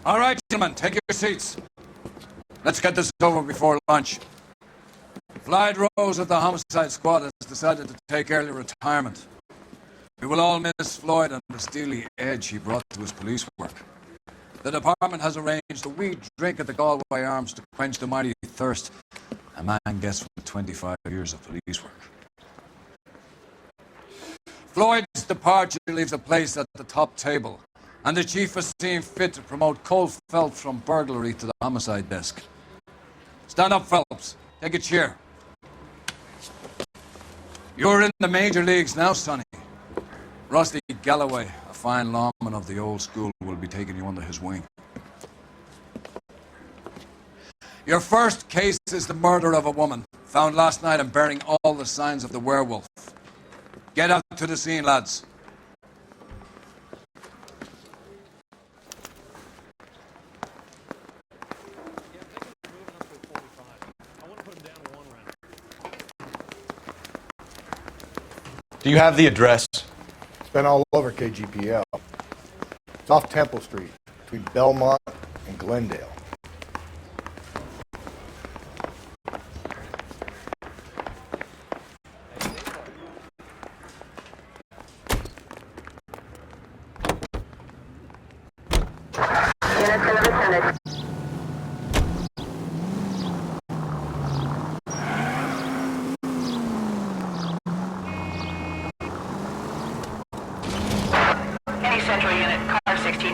All right, gentlemen, take your seats. Let's get this over before lunch. Floyd Rose of the homicide squad has decided to take early retirement. We will all miss Floyd and the steely edge he brought to his police work. The department has arranged a wee drink at the Galway Arms to quench the mighty thirst a man gets from 25 years of police work. Floyd's departure leaves a place at the top table, and the chief has seen fit to promote Cole Phelps from burglary to the homicide desk. Stand up, Phelps. Take a chair. You're in the major leagues now, Sonny. Rusty Galloway, a fine lawman of the old school, will be taking you under his wing. Your first case is the murder of a woman, found last night and bearing all the signs of the werewolf. Get out to the scene, lads. Do you have the address? It's been all over KGPL. It's off Temple Street, between Belmont and Glendale.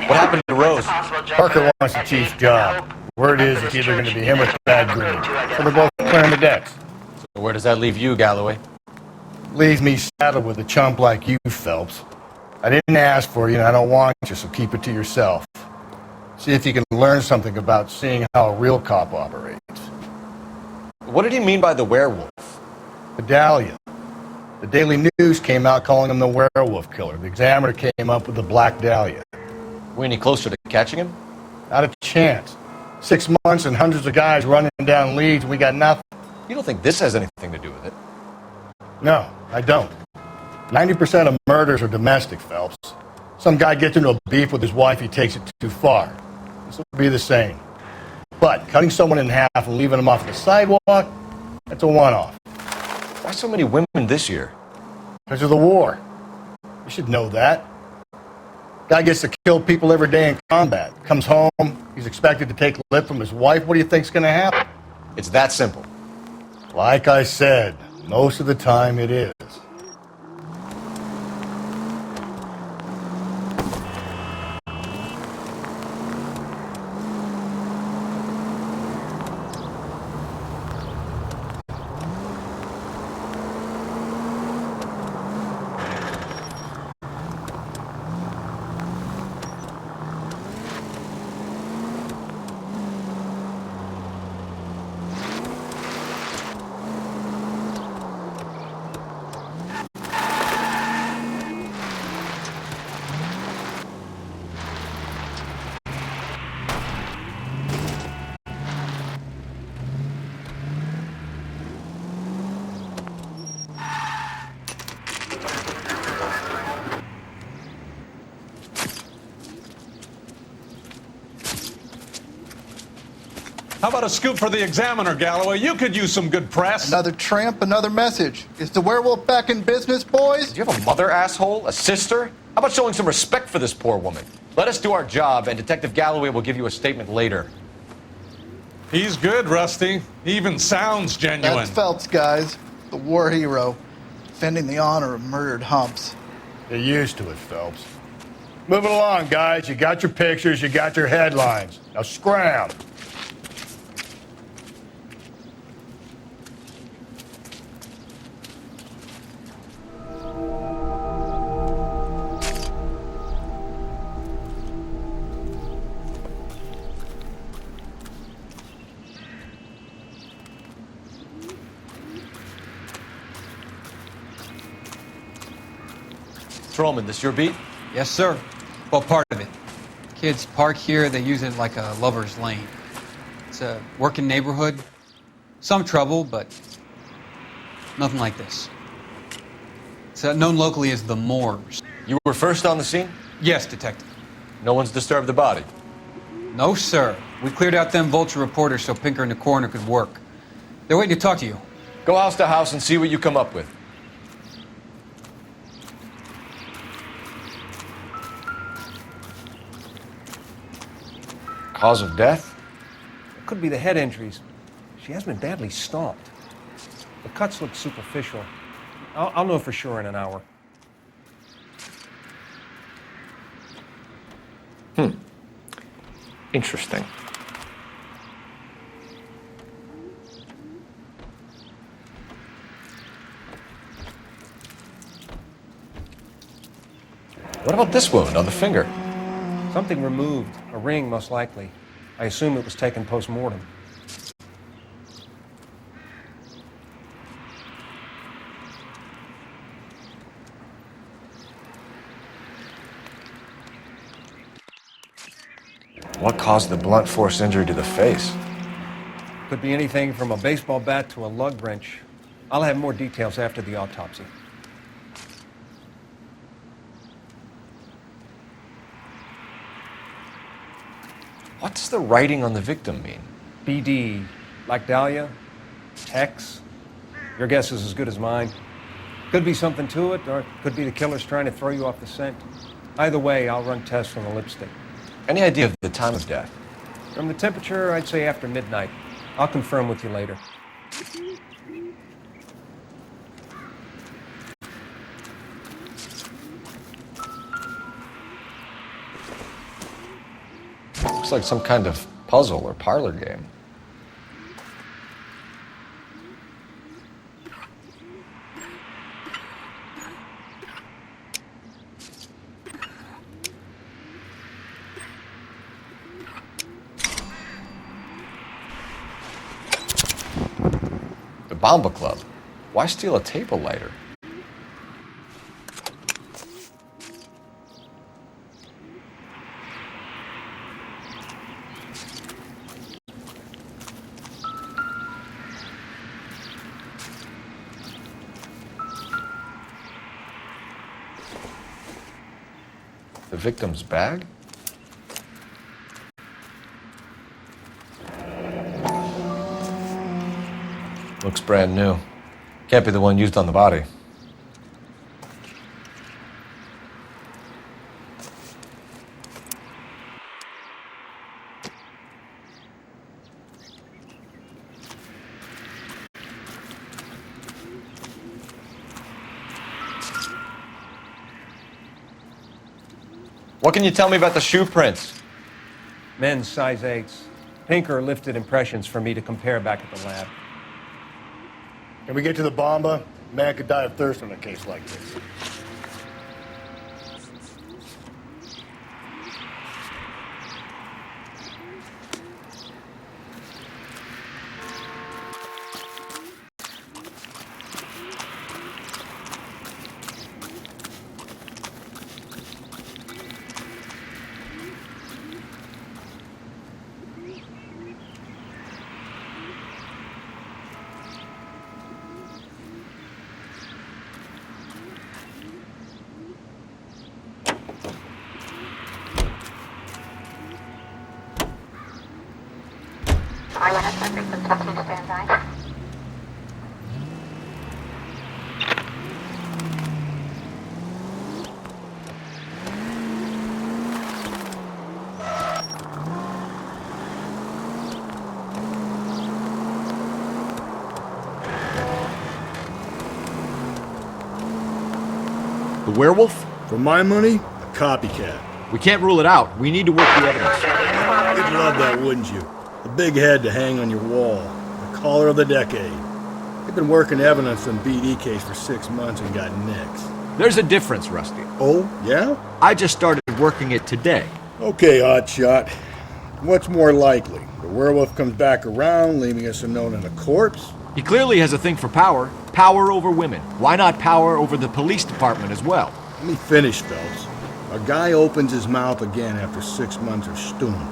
What happened to Rose? Parker wants the chief's job. Word is it's either going to be him or Bad Green. So they're both clearing the decks. So where does that leave you, Galloway? Leaves me saddled with a chump like you, Phelps. I didn't ask for you and I don't want you, so keep it to yourself. See if you can learn something about seeing how a real cop operates. What did he mean by the werewolf? Medallion. The Daily News came out calling him the werewolf killer. The Examiner came up with the Black Dahlia. We any closer to catching him? Not a chance. 6 months and hundreds of guys running down leads, and we got nothing. You don't think this has anything to do with it? No, I don't. 90% of murders are domestic, Phelps. Some guy gets into a beef with his wife, he takes it too far. This will be the same. But cutting someone in half and leaving them off the sidewalk, that's a one-off. Why so many women this year? Because of the war. You should know that. Guy gets to kill people every day in combat. Comes home, he's expected to take lip from his wife. What do you think's going to happen? It's that simple. Like I said, most of the time it is. How about a scoop for the Examiner, Galloway? You could use some good press. Another tramp, another message. Is the werewolf back in business, boys? Do you have a mother, asshole? A sister? How about showing some respect for this poor woman? Let us do our job, and Detective Galloway will give you a statement later. He's good, Rusty. He even sounds genuine. That's Phelps, guys. The war hero. Defending the honor of murdered humps. Get used to it, Phelps. Moving along, guys. You got your pictures, you got your headlines. Now scram. Trollman, this your beat? Yes, sir. Well, part of it. Kids park here, they use it like a lover's lane. It's a working neighborhood. Some trouble, but nothing like this. It's known locally as the Moors. You were first on the scene? Yes, detective. No one's disturbed the body? No, sir. We cleared out them vulture reporters so Pinker and the coroner could work. They're waiting to talk to you. Go house to house and see what you come up with. Cause of death? It could be the head injuries. She has been badly stomped. The cuts look superficial. I'll know for sure in an hour. Interesting. What about this wound on the finger? Something removed. A ring, most likely. I assume it was taken post-mortem. What caused the blunt force injury to the face? Could be anything from a baseball bat to a lug wrench. I'll have more details after the autopsy. What does the writing on the victim mean? BD, like Dahlia, X. Your guess is as good as mine. Could be something to it, or it could be the killer's trying to throw you off the scent. Either way, I'll run tests on the lipstick. Any idea of the time of death? From the temperature, I'd say after midnight. I'll confirm with you later. Looks like some kind of puzzle or parlor game. The Bomba Club. Why steal a table lighter? The victim's bag? Looks brand new. Can't be the one used on the body. What can you tell me about the shoe prints? Men's size 8s. Pinker lifted impressions for me to compare back at the lab. Can we get to the Bomba? Man could die of thirst in a case like this. The werewolf? For my money, a copycat. We can't rule it out. We need to work the evidence. You'd love that, wouldn't you? A big head to hang on your wall. The caller of the decade. They've been working evidence on BD case for 6 months and got nicks. There's a difference, Rusty. Oh, yeah? I just started working it today. Okay, Oddshot. What's more likely? The werewolf comes back around, leaving us a note on a corpse? He clearly has a thing for power. Power over women. Why not power over the police department as well? Let me finish, Phelps. A guy opens his mouth again after 6 months of stewing.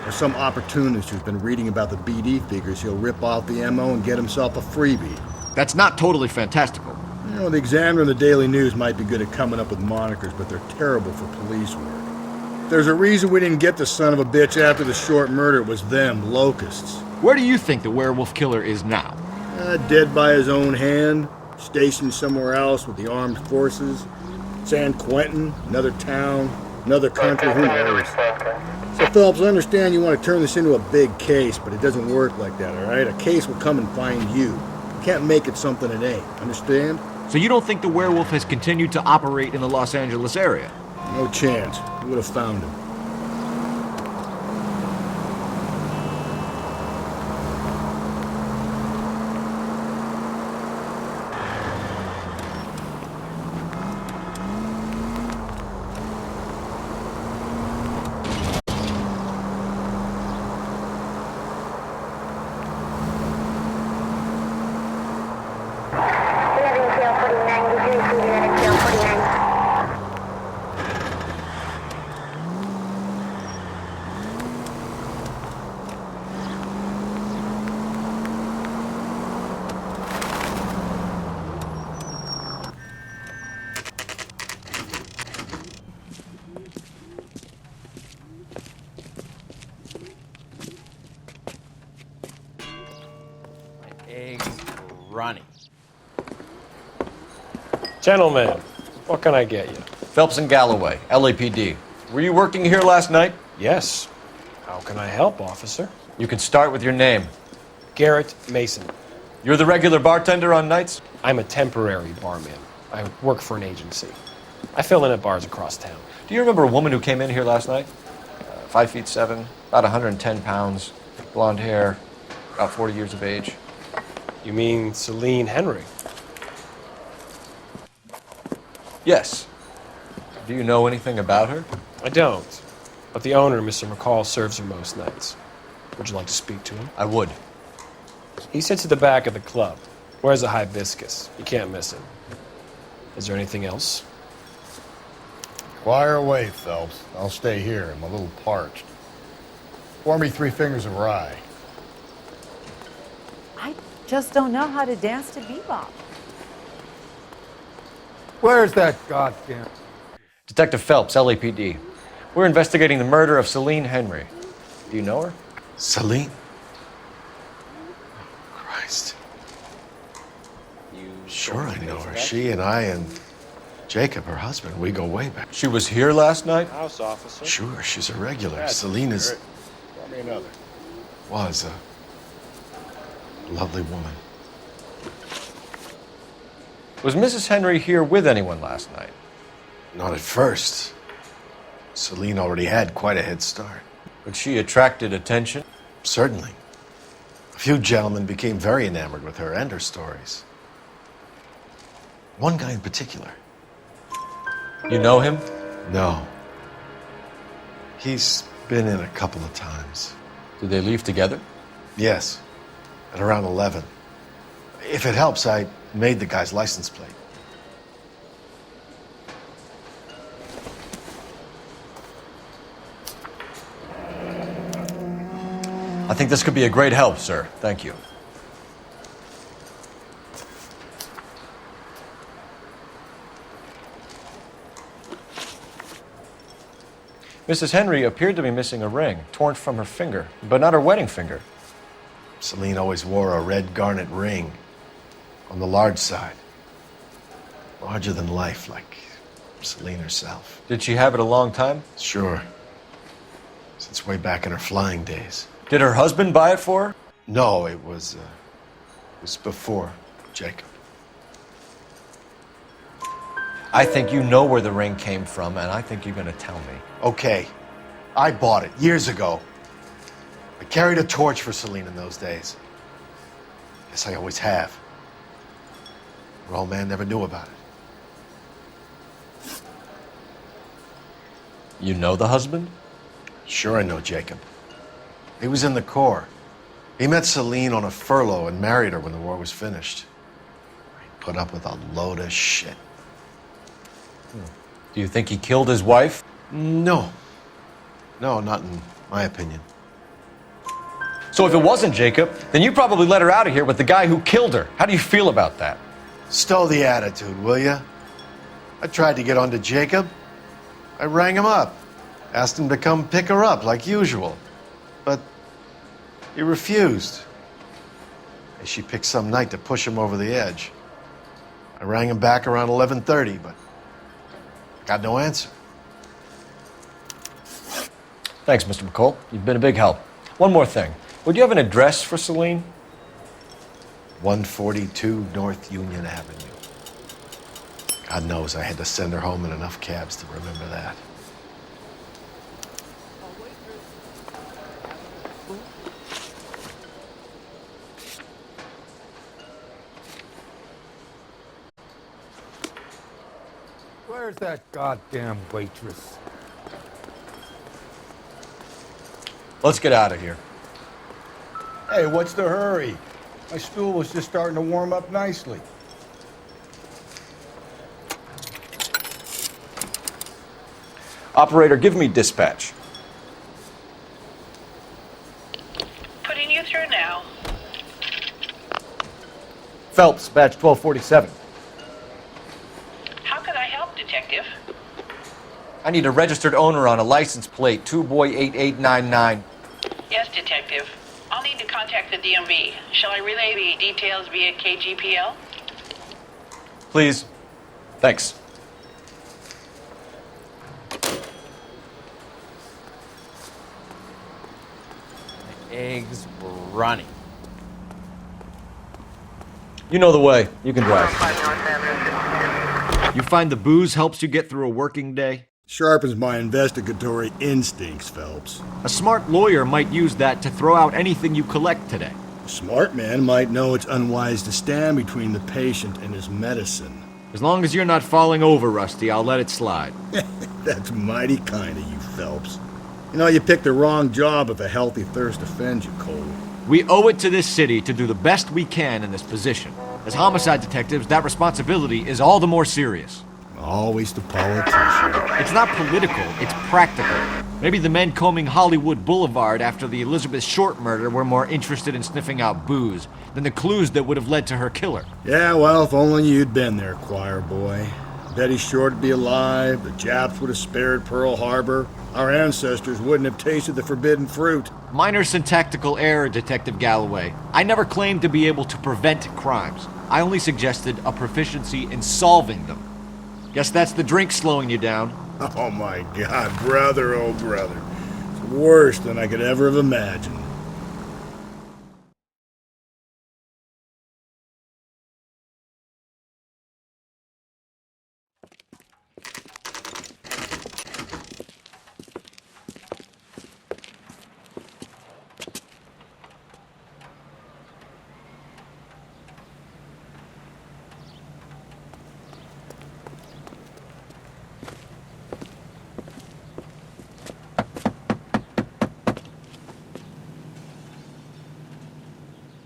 Or some opportunist who's been reading about the BD figures he'll rip off the MO and get himself a freebie. That's not totally fantastical. You know, the Examiner and the Daily News might be good at coming up with monikers, but they're terrible for police work. There's a reason we didn't get the son of a bitch after the short murder. It was them, locusts. Where do you think the werewolf killer is now? Dead by his own hand, stationed somewhere else with the armed forces. San Quentin, another town, another country, who knows? So, Phelps, I understand you want to turn this into a big case, but it doesn't work like that, all right? A case will come and find you. You can't make it something it ain't, understand? So you don't think the werewolf has continued to operate in the Los Angeles area? No chance. We would have found him. Ronnie. Gentlemen, what can I get you? Phelps and Galloway, LAPD. Were you working here last night? Yes. How can I help, officer? You can start with your name. Garrett Mason. You're the regular bartender on nights? I'm a temporary barman. I work for an agency. I fill in at bars across town. Do you remember a woman who came in here last night? 5'7", about 110 pounds, blonde hair, about 40 years of age. You mean Celine Henry? Yes. Do you know anything about her? I don't. But the owner, Mr. McCall, serves her most nights. Would you like to speak to him? I would. He sits at the back of the club. Wears a hibiscus. You can't miss him. Is there anything else? Fire away, Phelps. I'll stay here. I'm a little parched. Pour me 3 fingers of rye. I just don't know how to dance to bebop. Where's that goddamn... Detective Phelps, LAPD. We're investigating the murder of Celine Henry. Do you know her? Celine? Christ. Sure I know her. She and I and Jacob, her husband, we go way back. She was here last night? House officer. Sure, she's a regular. Celine is... Pour me another. Was a lovely woman. Was Mrs. Henry here with anyone last night? Not at first. Celine already had quite a head start. But she attracted attention? Certainly. A few gentlemen became very enamored with her and her stories. One guy in particular. You know him? No. He's been in a couple of times. Did they leave together? Yes. At around 11. If it helps, I made the guy's license plate. I think this could be a great help, sir. Thank you. Mrs. Henry appeared to be missing a ring, torn from her finger, but not her wedding finger. Celine always wore a red garnet ring on the large side. Larger than life, like Celine herself. Did she have it a long time? Sure. Since way back in her flying days. Did her husband buy it for her? No, it was before Jacob. I think you know where the ring came from, and I think you're going to tell me. Okay. I bought it years ago. I carried a torch for Celine in those days. Guess I always have. Her old man never knew about it. You know the husband? Sure I know Jacob. He was in the Corps. He met Celine on a furlough and married her when the war was finished. He put up with a load of shit. Do you think he killed his wife? No. No, not in my opinion. So if it wasn't Jacob, then you probably let her out of here with the guy who killed her. How do you feel about that? Stow the attitude, will ya? I tried to get onto Jacob. I rang him up. Asked him to come pick her up like usual, but he refused. She picked some night to push him over the edge. I rang him back around 11:30, but got no answer. Thanks, Mr. McCall. You've been a big help. One more thing. Would you have an address for Celine? 142 North Union Avenue. God knows I had to send her home in enough cabs to remember that. Where's that goddamn waitress? Let's get out of here. Hey, what's the hurry? My stool was just starting to warm up nicely. Operator, give me dispatch. Putting you through now. Phelps, badge 1247. How can I help, Detective? I need a registered owner on a license plate, 2boy8899. Yes, Detective. I'll need to contact the DMV. Shall I relay the details via KGPL? Please. Thanks. Eggs running. You know the way. You can drive. You find the booze helps you get through a working day? Sharpens my investigatory instincts, Phelps. A smart lawyer might use that to throw out anything you collect today. A smart man might know it's unwise to stand between the patient and his medicine. As long as you're not falling over, Rusty, I'll let it slide. That's mighty kind of you, Phelps. You know, you picked the wrong job if a healthy thirst offends you, Cole. We owe it to this city to do the best we can in this position. As homicide detectives, that responsibility is all the more serious. Always the politician. It's not political, it's practical. Maybe the men combing Hollywood Boulevard after the Elizabeth Short murder were more interested in sniffing out booze than the clues that would have led to her killer. Yeah, well, if only you'd been there, choir boy. Betty Short would be alive, the Japs would have spared Pearl Harbor, our ancestors wouldn't have tasted the forbidden fruit. Minor syntactical error, Detective Galloway. I never claimed to be able to prevent crimes. I only suggested a proficiency in solving them. Guess that's the drink slowing you down. Oh my God, brother, oh brother. It's worse than I could ever have imagined.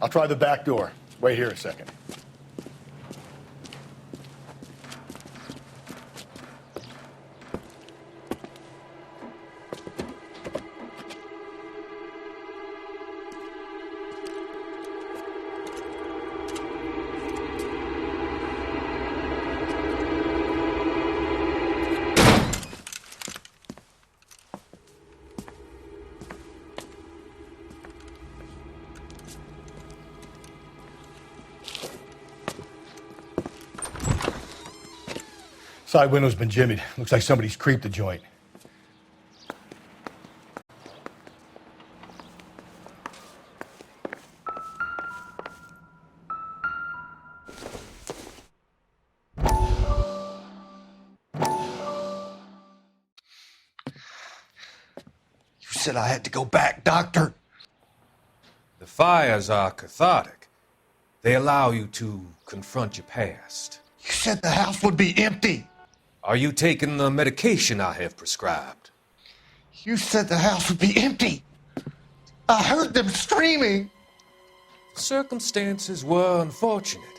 I'll try the back door. Wait here a second. Side window's been jimmied. Looks like somebody's creeped the joint. You said I had to go back, Doctor. The fires are cathartic. They allow you to confront your past. You said the house would be empty. Are you taking the medication I have prescribed? You said the house would be empty. I heard them screaming. The circumstances were unfortunate.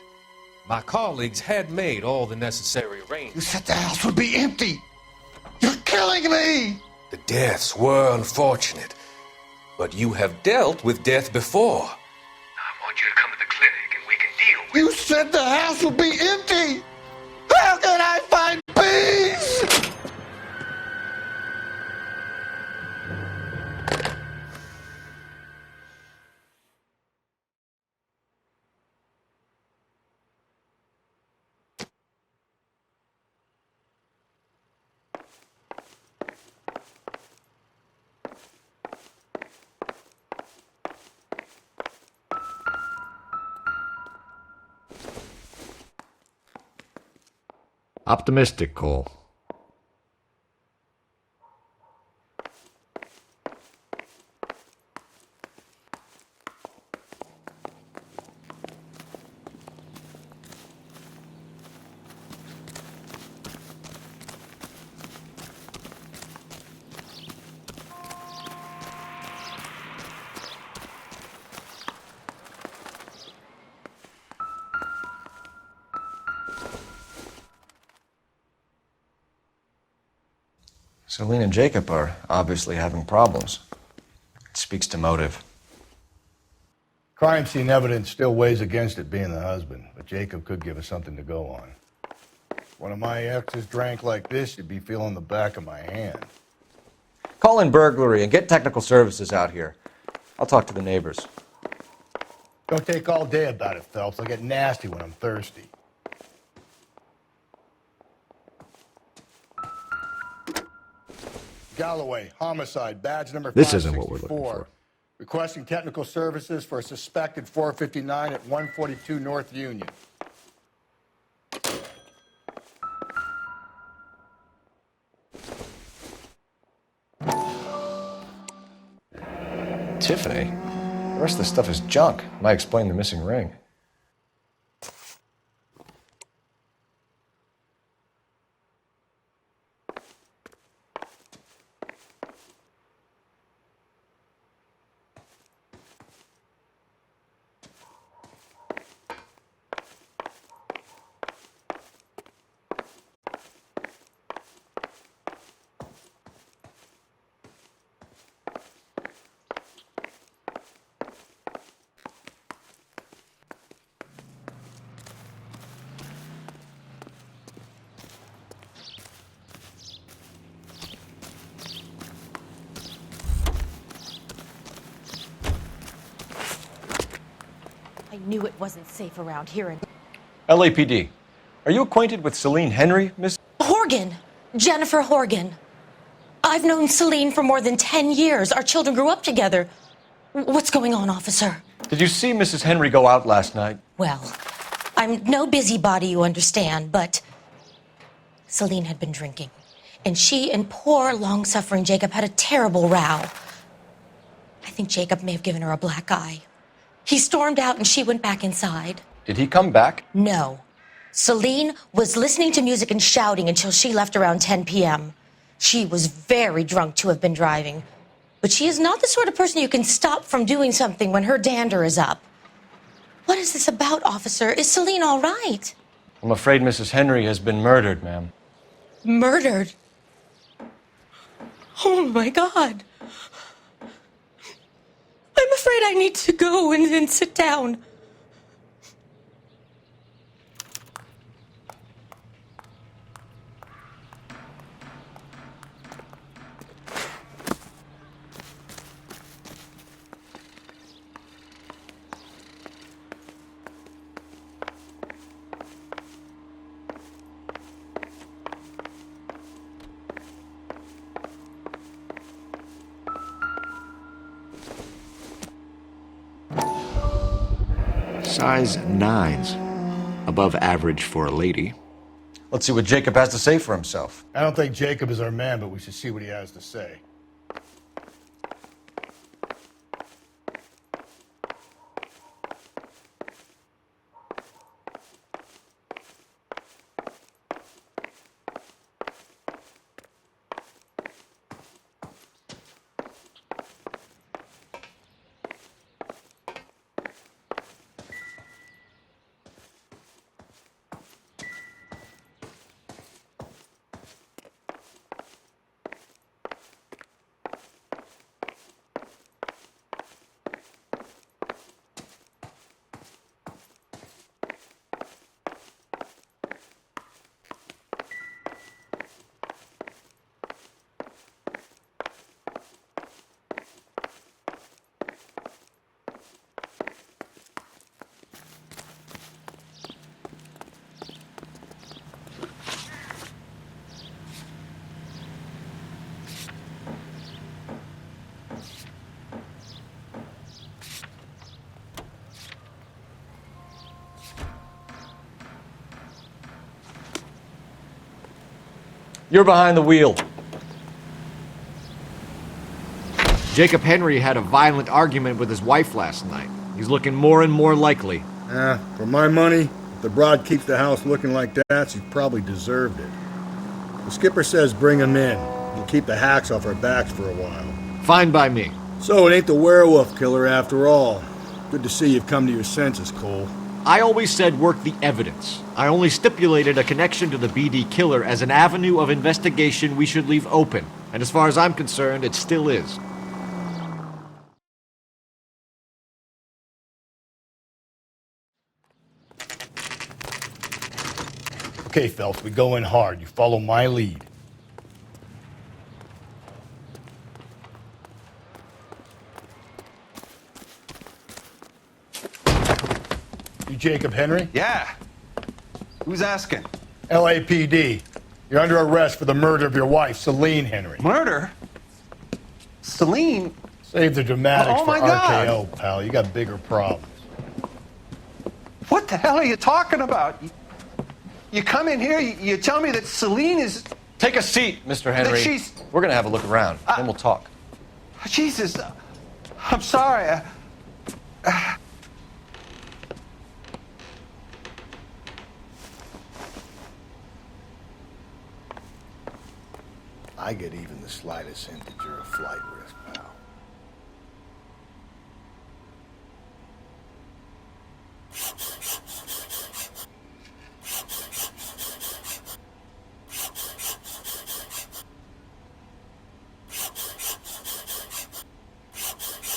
My colleagues had made all the necessary arrangements. You said the house would be empty. You're killing me. The deaths were unfortunate, but you have dealt with death before. I want you to come to the clinic and we can deal with You said the house would be empty. How can I find peace? Optimistic, Cole. Celine and Jacob are obviously having problems. It speaks to motive. Crime scene evidence still weighs against it being the husband, but Jacob could give us something to go on. If one of my exes drank like this, you'd be feeling the back of my hand. Call in burglary and get technical services out here. I'll talk to the neighbors. Don't take all day about it, Phelps. I'll get nasty when I'm thirsty. Galloway, homicide, badge number 564. This isn't what we're looking for. Requesting technical services for a suspected 459 at 142 North Union. Tiffany? The rest of the stuff is junk. Might explain the missing ring. I knew it wasn't safe around here. And LAPD. Are you acquainted with Celine Henry, Miss? Horgan! Jennifer Horgan. I've known Celine for more than 10 years. Our children grew up together. What's going on, officer? Did you see Mrs. Henry go out last night? Well, I'm no busybody, you understand, but Celine had been drinking. And she and poor, long-suffering Jacob had a terrible row. I think Jacob may have given her a black eye. He stormed out and she went back inside. Did he come back? No. Celine was listening to music and shouting until she left around 10 p.m. She was very drunk to have been driving. But she is not the sort of person you can stop from doing something when her dander is up. What is this about, officer? Is Celine all right? I'm afraid Mrs. Henry has been murdered, ma'am. Murdered? Oh, my God. I'm afraid I need to go and sit down. Size 9s. Above average for a lady. Let's see what Jacob has to say for himself. I don't think Jacob is our man, but we should see what he has to say. You're behind the wheel. Jacob Henry had a violent argument with his wife last night. He's looking more and more likely. For my money, if the broad keeps the house looking like that, she's probably deserved it. The skipper says bring him in. We'll keep the hacks off our backs for a while. Fine by me. So it ain't the werewolf killer after all. Good to see you've come to your senses, Cole. I always said work the evidence. I only stipulated a connection to the BD killer as an avenue of investigation we should leave open. And as far as I'm concerned, it still is. Okay, Phelps, we go in hard. You follow my lead. You Jacob Henry? Yeah. Who's asking? LAPD. You're under arrest for the murder of your wife, Celine Henry. Murder? Celine? Save the dramatics Oh, for my God. RKO, pal. You got bigger problems. What the hell are you talking about? You come in here, you tell me that Celine is... Take a seat, Mr. Henry. That she's... We're gonna have a look around, then we'll talk. Jesus, I'm sorry. I get even the slightest hint that you're a flight risk, pal.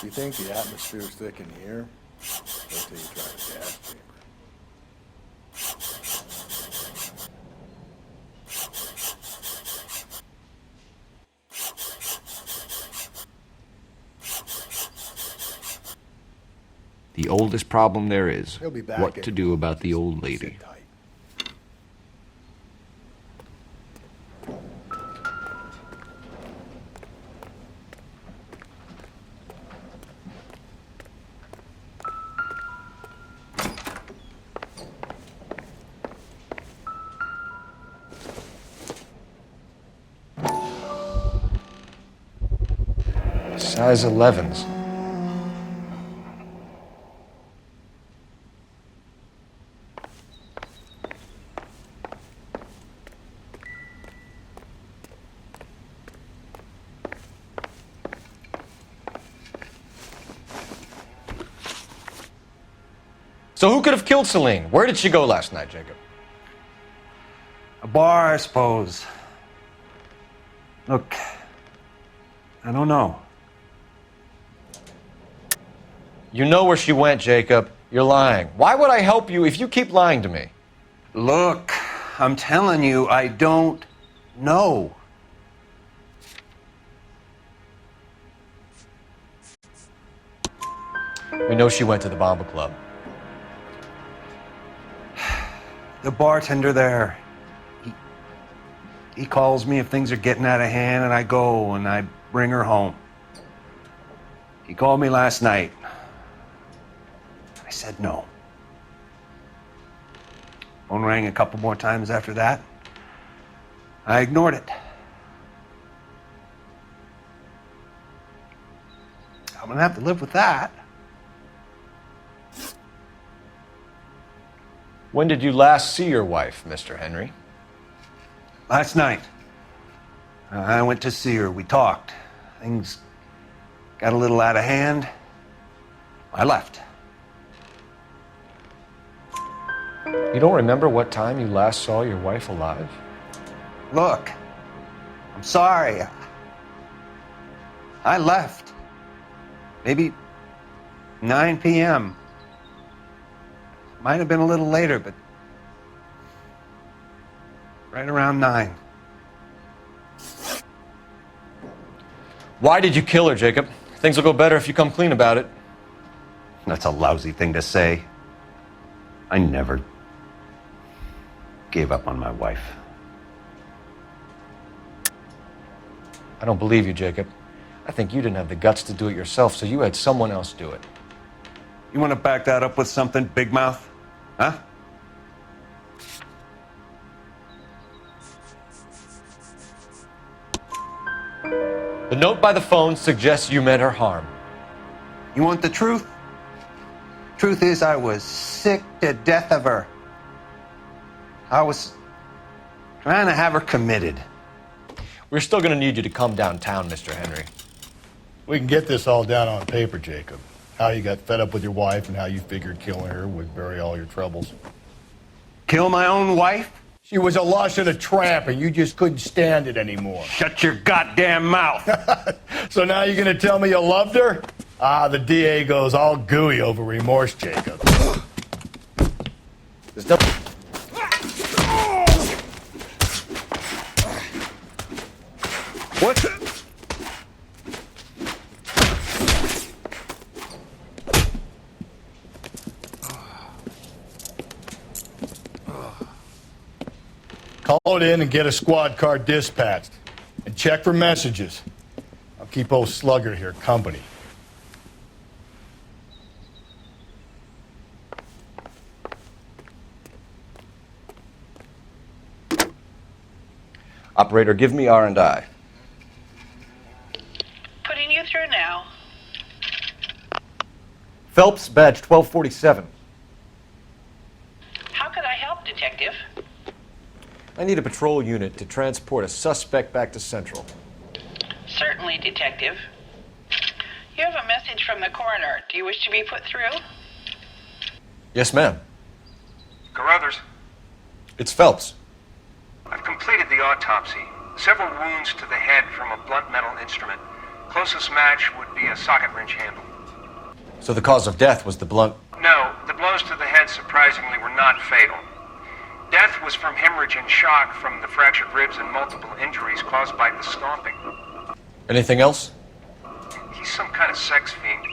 You think the atmosphere's thick in here? Wait till you try the gas chamber. The oldest problem there is He'll be back what in to do about the old lady. Size 11s. So who could have killed Celine? Where did she go last night, Jacob? A bar, I suppose. Look, I don't know. You know where she went, Jacob. You're lying. Why would I help you if you keep lying to me? Look, I'm telling you, I don't know. We know she went to the Bomba Club. The bartender there, he calls me if things are getting out of hand, and I go and I bring her home. He called me last night. I said no. Phone rang a couple more times after that. I ignored it. I'm gonna have to live with that. When did you last see your wife, Mr. Henry? Last night. I went to see her. We talked. Things got a little out of hand. I left. You don't remember what time you last saw your wife alive? Look, I'm sorry. I left. Maybe 9 p.m. Might have been a little later, but right around 9. Why did you kill her, Jacob? Things will go better if you come clean about it. That's a lousy thing to say. I never gave up on my wife. I don't believe you, Jacob. I think you didn't have the guts to do it yourself, so you had someone else do it. You want to back that up with something, Big Mouth? Huh? The note by the phone suggests you meant her harm. You want the truth? Truth is, I was sick to death of her. I was trying to have her committed. We're still going to need you to come downtown, Mr. Henry. We can get this all down on paper, Jacob. How you got fed up with your wife and how you figured killing her would bury all your troubles. Kill my own wife? She was a lush and a tramp, and you just couldn't stand it anymore. Shut your goddamn mouth. So now you're going to tell me you loved her? Ah, the DA goes all gooey over remorse, Jacob. There's no... What? Call it in and get a squad car dispatched. And check for messages. I'll keep old Slugger here company. Operator, give me R&I. Putting you through now. Phelps, badge 1247. How could I help, Detective? I need a patrol unit to transport a suspect back to Central. Certainly, Detective. You have a message from the coroner. Do you wish to be put through? Yes, ma'am. Carruthers, It's Phelps. I've completed the autopsy. Several wounds to the head from a blunt metal instrument. Closest match would be a socket wrench handle. So the cause of death was the blunt... No, the blows to the head surprisingly were not fatal. Death was from hemorrhage and shock from the fractured ribs and multiple injuries caused by the stomping. Anything else? He's some kind of sex fiend.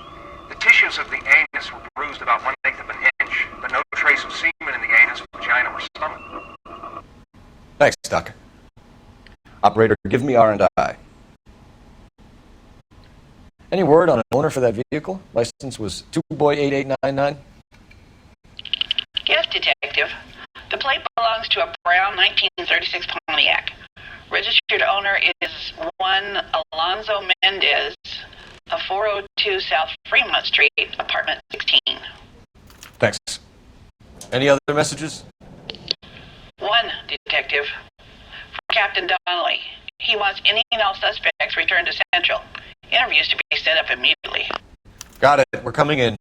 The tissues of the anus were bruised about 1/8 of an inch, but no trace of semen in the anus, vagina, or stomach. Thanks, Doc. Operator, give me R&I. Any word on an owner for that vehicle? License was 2boy8899. Yes, Detective. The plate belongs to a brown 1936 Pontiac. Registered owner is one Alonzo Mendez of 402 South Fremont Street, apartment 16. Thanks. Any other messages? One, Detective. From Captain Donnelly. He wants any and all suspects returned to Central. Interviews to be set up immediately. Got it. We're coming in.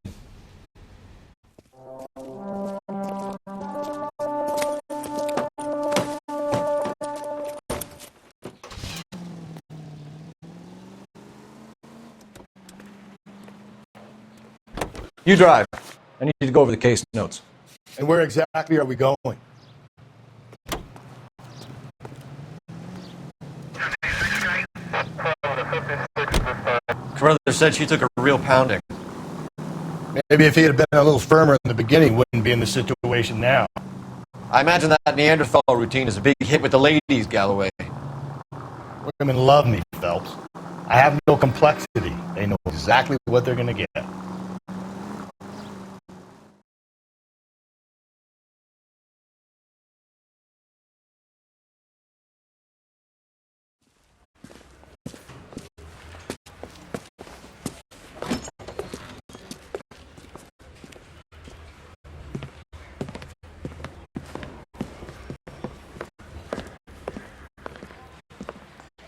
You drive. I need you to go over the case notes. And where exactly are we going? Carruthers said she took a real pounding. Maybe if he had been a little firmer in the beginning, wouldn't be in the situation now. I imagine that Neanderthal routine is a big hit with the ladies, Galloway. Women love me, Phelps. I have no complexity. They know exactly what they're going to get.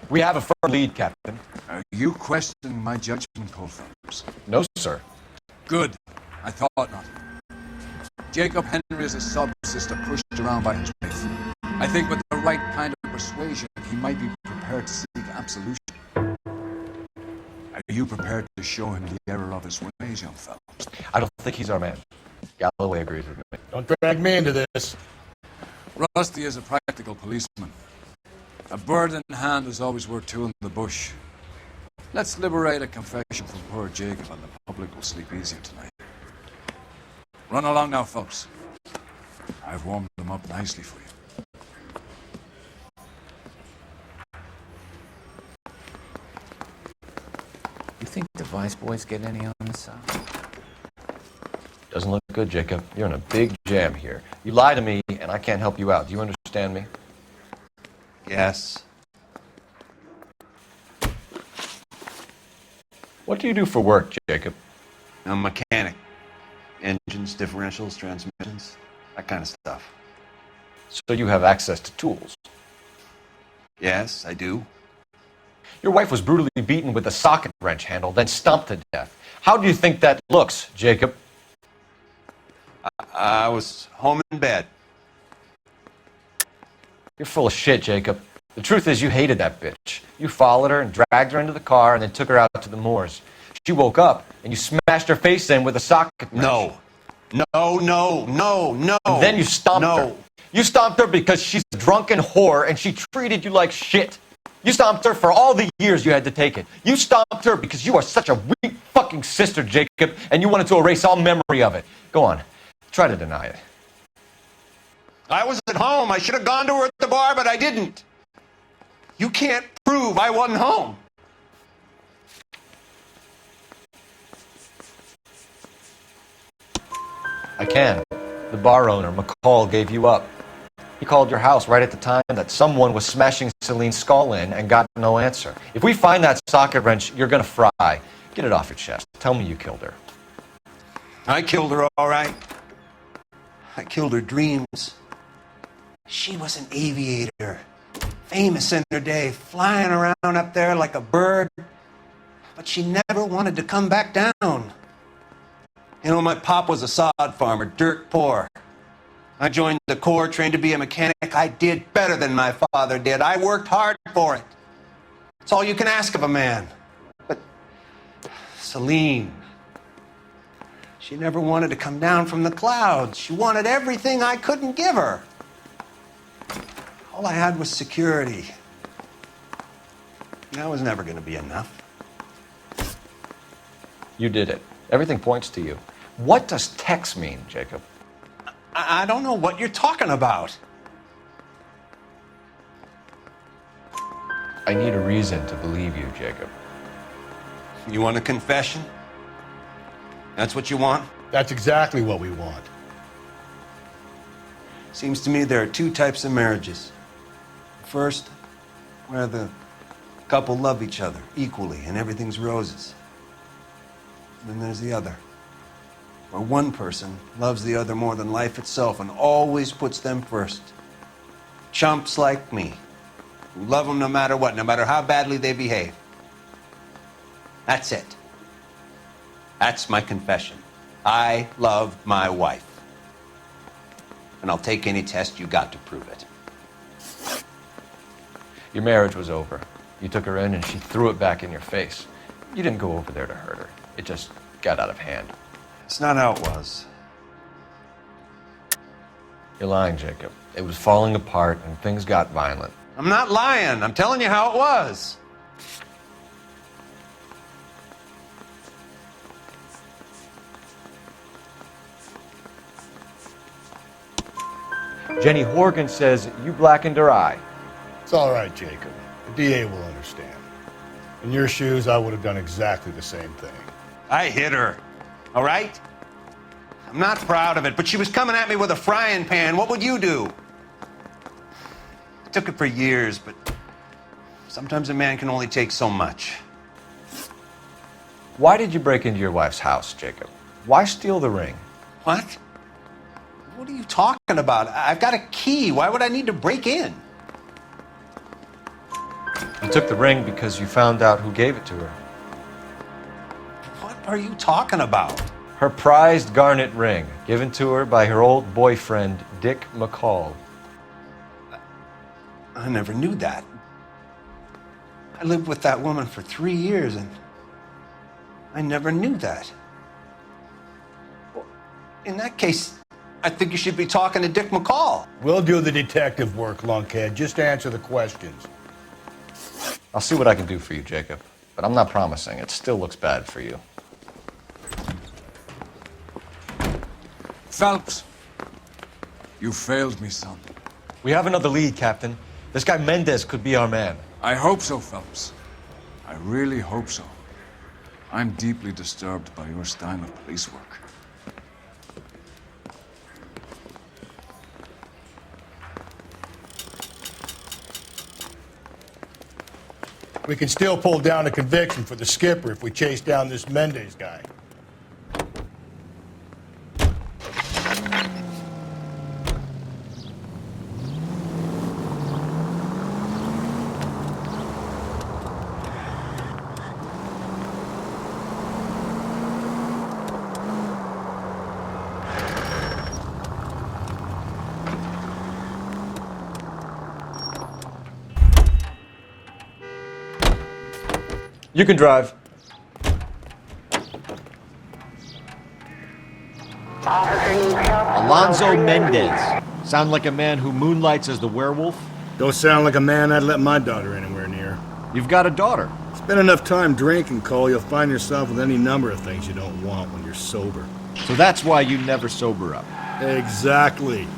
We have a firm lead, Captain. Are you questioning my judgment call, Phelps? No, sir. Good. I thought not. Jacob Henry is a sub-sister pushed around by his wife. I think with the right kind of persuasion, he might be prepared to seek absolution. Are you prepared to show him the error of his ways, young Phelps? I don't think he's our man. Galloway agrees with me. Don't drag me into this. Rusty is a practical policeman. A bird in hand is always worth two in the bush. Let's liberate a confession from poor Jacob, and the public will sleep easier tonight. Run along now, folks. I've warmed them up nicely for you. You think the Vice Boys get any on the side? Doesn't look good, Jacob. You're in a big jam here. You lie to me, and I can't help you out. Do you understand me? Yes. What do you do for work, Jacob? I'm a mechanic. Engines, differentials, transmissions, that kind of stuff. So you have access to tools? Yes, I do. Your wife was brutally beaten with a socket wrench handle, then stomped to death. How do you think that looks, Jacob? I was home in bed. You're full of shit, Jacob. The truth is you hated that bitch. You followed her and dragged her into the car and then took her out to the moors. She woke up and you smashed her face in with a socket wrench. No. No. And then you stomped her. You stomped her because she's a drunken whore and she treated you like shit. You stomped her for all the years you had to take it. You stomped her because you are such a weak fucking sister, Jacob, and you wanted to erase all memory of it. Go on. Try to deny it. I was at home. I should have gone to her at the bar, but I didn't. You can't prove I wasn't home. I can. The bar owner, McCall, gave you up. He called your house right at the time that someone was smashing Celine's skull in and got no answer. If we find that socket wrench, you're gonna fry. Get it off your chest. Tell me you killed her. I killed her, all right. I killed her dreams. She was an aviator, famous in her day, flying around up there like a bird. But she never wanted to come back down. You know, my pop was a sod farmer, dirt poor. I joined the Corps, trained to be a mechanic. I did better than my father did. I worked hard for it. It's all you can ask of a man. But Celine, she never wanted to come down from the clouds. She wanted everything I couldn't give her. All I had was security. That was never going to be enough. You did it. Everything points to you. What does Tex mean, Jacob? I don't know what you're talking about. I need a reason to believe you, Jacob. You want a confession? That's what you want? That's exactly what we want. Seems to me there are two types of marriages. First, where the couple love each other equally and everything's roses. And then there's the other, where one person loves the other more than life itself and always puts them first. Chumps like me, who love them no matter what, no matter how badly they behave. That's it. That's my confession. I love my wife. And I'll take any test you got to prove it. Your marriage was over. You took her in and she threw it back in your face. You didn't go over there to hurt her. It just got out of hand. It's not how it was. You're lying, Jacob. It was falling apart and things got violent. I'm not lying. I'm telling you how it was. Jenny Horgan says you blackened her eye. It's all right, Jacob. The DA will understand. In your shoes, I would have done exactly the same thing. I hit her, all right? I'm not proud of it, but she was coming at me with a frying pan. What would you do? I took it for years, but sometimes a man can only take so much. Why did you break into your wife's house, Jacob? Why steal the ring? What? What are you talking about? I've got a key. Why would I need to break in? You took the ring because you found out who gave it to her. What are you talking about? Her prized garnet ring, given to her by her old boyfriend, Dick McCall. I never knew that. I lived with that woman for 3 years, and I never knew that. Well, in that case, I think you should be talking to Dick McCall. We'll do the detective work, lunkhead. Just answer the questions. I'll see what I can do for you, Jacob. But I'm not promising. It still looks bad for you. Phelps, you failed me, son. We have another lead, Captain. This guy Mendez could be our man. I hope so, Phelps. I really hope so. I'm deeply disturbed by your style of police work. We can still pull down a conviction for the skipper if we chase down this Mendez guy. You can drive. Alonzo Mendez. Sound like a man who moonlights as the werewolf? Don't sound like a man I'd let my daughter anywhere near. You've got a daughter. Spend enough time drinking, Cole, you'll find yourself with any number of things you don't want when you're sober. So that's why you never sober up. Exactly.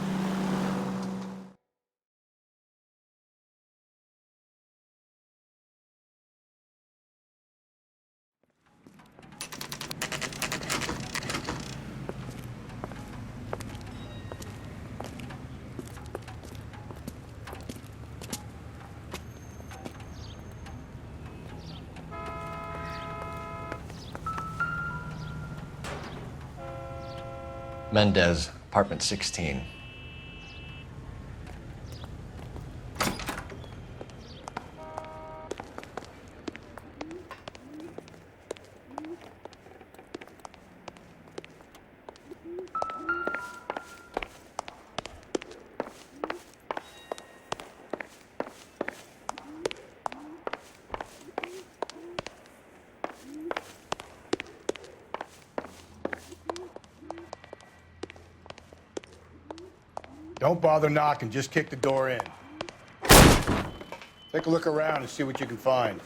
Mendez, apartment 16. Don't bother knocking, just kick the door in. Take a look around and see what you can find.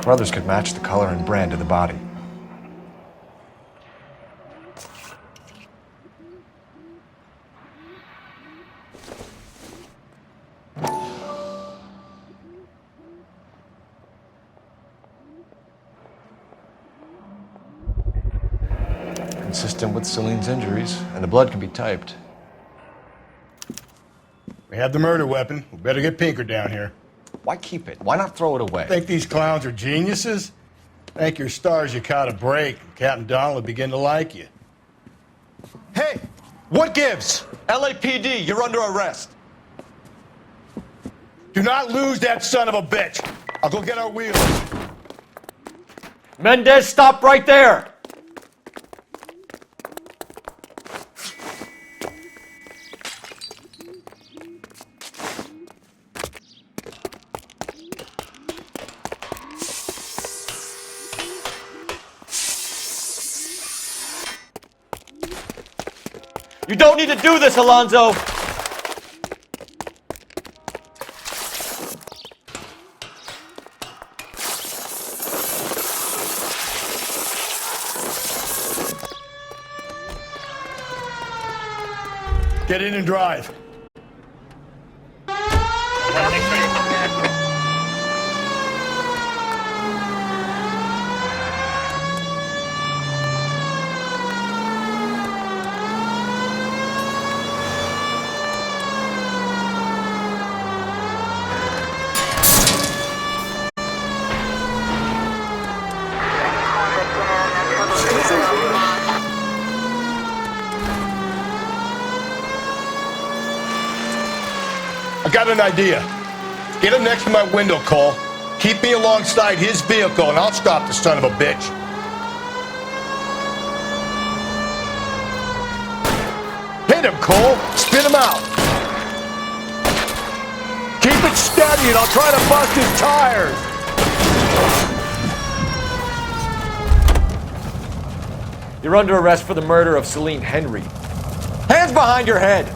Brothers could match the color and brand of the body. Consistent with Celine's injuries, and the blood can be typed. We have the murder weapon. We better get Pinker down here. Why keep it? Why not throw it away? Think these clowns are geniuses? Thank your stars you caught a break, and Captain Donald will begin to like you. Hey! What gives? LAPD, you're under arrest. Do not lose that son of a bitch. I'll go get our wheels. Mendez, stop right there! You don't need to do this, Alonzo! Get in and drive. I got an idea. Get him next to my window, Cole. Keep me alongside his vehicle, and I'll stop the son of a bitch. Hit him, Cole. Spin him out. Keep it steady, and I'll try to bust his tires. You're under arrest for the murder of Celine Henry. Hands behind your head!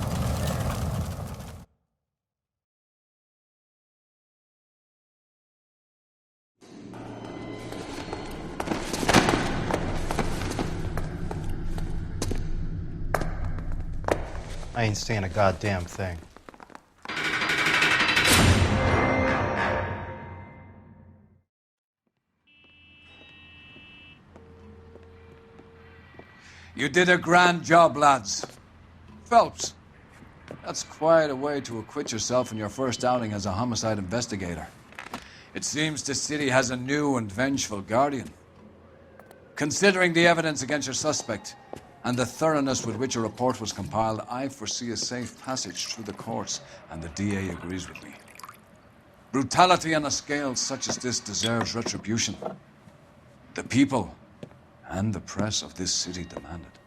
I ain't seeing a goddamn thing. You did a grand job, lads. Phelps, that's quite a way to acquit yourself in your first outing as a homicide investigator. It seems the city has a new and vengeful guardian. Considering the evidence against your suspect and the thoroughness with which a report was compiled, I foresee a safe passage through the courts, and the DA agrees with me. Brutality on a scale such as this deserves retribution. The people and the press of this city demand it.